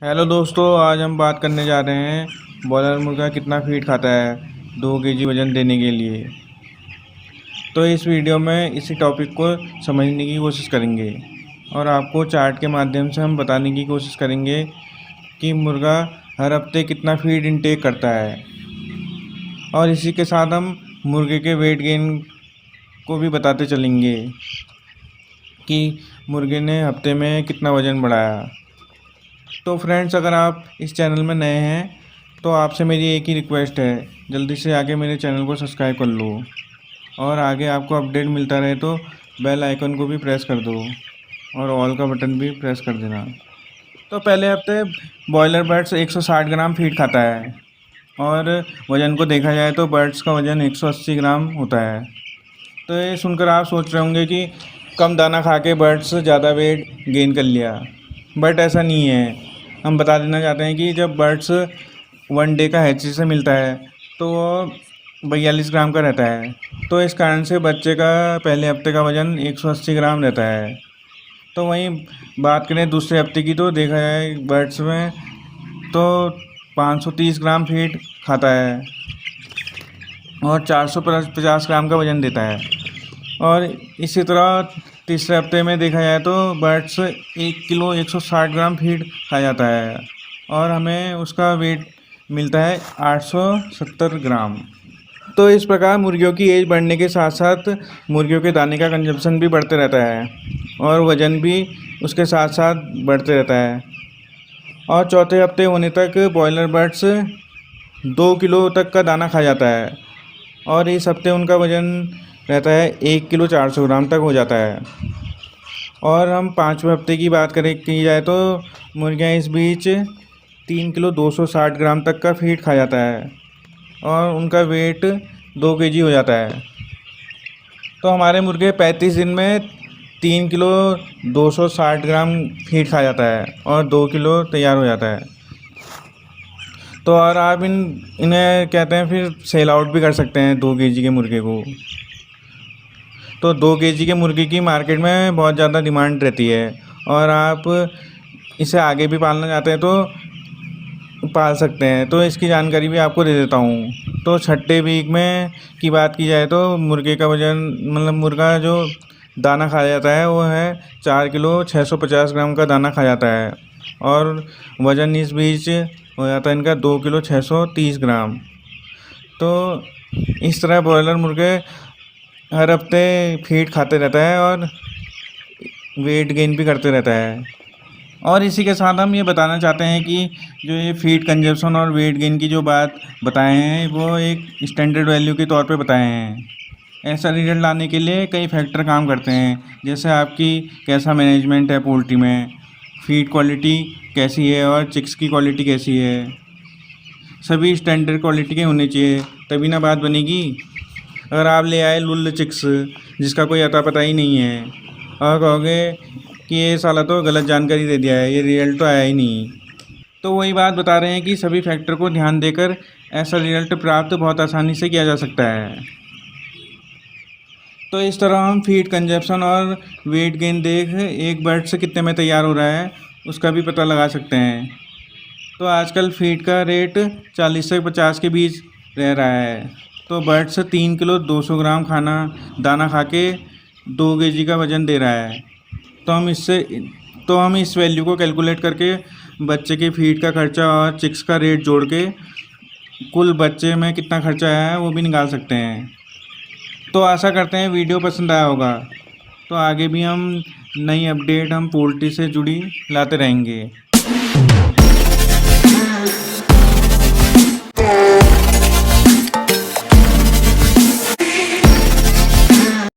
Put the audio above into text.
Hello दोस्तों, आज हम बात करने जा रहे हैं बॉयलर मुर्गा कितना फीड खाता है 2 केजी वज़न देने के लिए। तो इस वीडियो में इसी टॉपिक को समझने की कोशिश करेंगे और आपको चार्ट के माध्यम से हम बताने की कोशिश करेंगे कि मुर्गा हर हफ्ते कितना फीड इनटेक करता है। और इसी के साथ हम मुर्गे के वेट गेन को भी बताते चलेंगे कि मुर्गे ने हफ्ते में कितना वज़न बढ़ाया। तो फ्रेंड्स, अगर आप इस चैनल में नए हैं तो आपसे मेरी एक ही रिक्वेस्ट है, जल्दी से आके मेरे चैनल को सब्सक्राइब कर लो और आगे आपको अपडेट मिलता रहे तो बेल आइकन को भी प्रेस कर दो और ऑल का बटन भी प्रेस कर देना। तो पहले हफ्ते बॉयलर बर्ड्स 160 ग्राम फीड खाता है और वज़न को देखा जाए तो बर्ड्स का वज़न 180 ग्राम होता है। तो ये सुनकर आप सोच रहे होंगे कि कम दाना खा के बर्ड्स ज़्यादा वेट गेन कर लिया, बट ऐसा नहीं है। हम बता देना चाहते हैं कि जब बर्ड्स 1 डे का हैचरी से मिलता है तो वो 42 ग्राम का रहता है। तो इस कारण से बच्चे का पहले हफ्ते का वज़न 180 ग्राम रहता है। तो वहीं बात करें दूसरे हफ्ते की तो देखा जाए बर्ड्स में तो 530 ग्राम फीड खाता है और 450 ग्राम का वज़न देता है। और इसी तरह तीसरे हफ्ते में देखा जाए तो बर्ड्स 1 किलो 160 ग्राम फीड खा जाता है और हमें उसका वेट मिलता है 870 ग्राम। तो इस प्रकार मुर्गियों की एज बढ़ने के साथ साथ मुर्गियों के दाने का कंजप्शन भी बढ़ते रहता है और वज़न भी उसके साथ साथ बढ़ते रहता है। और चौथे हफ्ते होने तक बॉयलर बर्ड्स 2 किलो तक का दाना खा जाता है और इस हफ्ते उनका वज़न रहता है 1 किलो 400 ग्राम तक हो जाता है। और हम 5वें हफ्ते की बात की जाए तो मुर्गियाँ इस बीच 3 किलो 260 ग्राम तक का फीड खा जाता है और उनका वेट 2 केजी हो जाता है। तो हमारे मुर्गे 35 दिन में 3 किलो 260 ग्राम फीड खा जाता है और 2 किलो तैयार हो जाता है। तो और आप इन्हें कहते हैं फिर सेल आउट भी कर सकते हैं 2 केजी के मुर्गे को। तो 2 केजी के मुर्गे की मार्केट में बहुत ज़्यादा डिमांड रहती है और आप इसे आगे भी पालना चाहते हैं तो पाल सकते हैं। तो इसकी जानकारी भी आपको दे देता हूँ। तो छठे वीक में की बात की जाए तो मुर्गे का वज़न मुर्गा जो दाना खा जाता है वो है 4 किलो 650 ग्राम का दाना खा जाता है और वज़न इस बीच हो जाता है इनका 2 किलो 630 ग्राम। तो इस तरह ब्रॉयलर मुर्गे हर हफ्ते फीड खाते रहता है और वेट गेन भी करते रहता है। और इसी के साथ हम ये बताना चाहते हैं कि जो ये फीड कंजप्शन और वेट गेन की जो बात बताए हैं वो एक स्टैंडर्ड वैल्यू के तौर पे बताए हैं। ऐसा रिजल्ट लाने के लिए कई फैक्टर काम करते हैं, जैसे आपकी कैसा मैनेजमेंट है पोल्ट्री में, फीड क्वालिटी कैसी है और चिक्स की क्वालिटी कैसी है। सभी स्टैंडर्ड क्वालिटी के होने चाहिए, तभी ना बात बनेगी। अगर आप ले आए लुल्ल चिक्स जिसका कोई अता पता ही नहीं है और कहोगे कि ये साला तो गलत जानकारी दे दिया है, ये रिजल्ट तो आया ही नहीं। तो वही बात बता रहे हैं कि सभी फैक्टर को ध्यान देकर ऐसा रिजल्ट प्राप्त बहुत आसानी से किया जा सकता है। तो इस तरह हम फीड कंजप्शन और वेट गेन देख एक बर्ड से कितने में तैयार हो रहा है उसका भी पता लगा सकते हैं। तो आजकल फीड का रेट 40 से 50 के बीच रह रहा है। तो बर्ड से 3 किलो 200 ग्राम दाना खा के 2 केजी का वज़न दे रहा है। तो हम इस वैल्यू को कैलकुलेट करके बच्चे के फीड का खर्चा और चिक्स का रेट जोड़ के कुल बच्चे में कितना खर्चा आया है वो भी निकाल सकते हैं। तो आशा करते हैं वीडियो पसंद आया होगा। तो आगे भी हम नई अपडेट हम पोल्ट्री से जुड़ी लाते रहेंगे।